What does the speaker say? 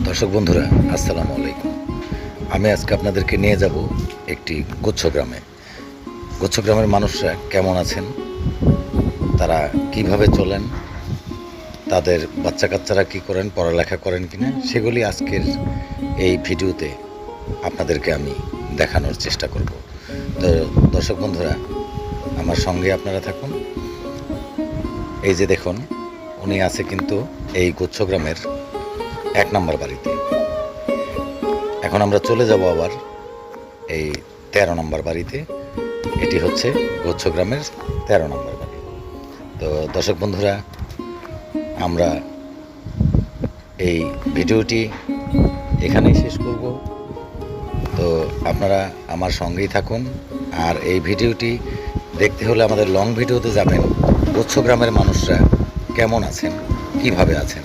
দর্শক বন্ধুরা, আসসালামু আলাইকুম। আমি আজকে আপনাদেরকে নিয়ে যাব একটি গুচ্ছগ্রামে। গুচ্ছগ্রামের মানুষরা কেমন আছেন, তারা কিভাবে চলেন, তাদের বাচ্চা কাচ্চারা কী করেন, পড়ালেখা করেন কিনা, সেগুলি আজকের এই ভিডিওতে আপনাদেরকে আমি দেখানোর চেষ্টা করব। তো দর্শক বন্ধুরা, আমার সঙ্গে আপনারা থাকুন। এই যে দেখুন, উনি আছে কিন্তু এই গুচ্ছগ্রামের 1 নম্বর বাড়িতে। এখন আমরা চলে যাব আবার এই 13 নম্বর বাড়িতে। এটি হচ্ছে গুচ্ছগ্রামের 13 নম্বর বাড়ি। তো দর্শক বন্ধুরা, আমরা এই ভিডিওটি এখানেই শেষ করব। তো আপনারা আমার সঙ্গেই থাকুন। আর এই ভিডিওটি দেখতে হলে আমাদের লং ভিডিওতে যাবেন, গুচ্ছগ্রামের মানুষরা কেমন আছেন, কিভাবে আছেন।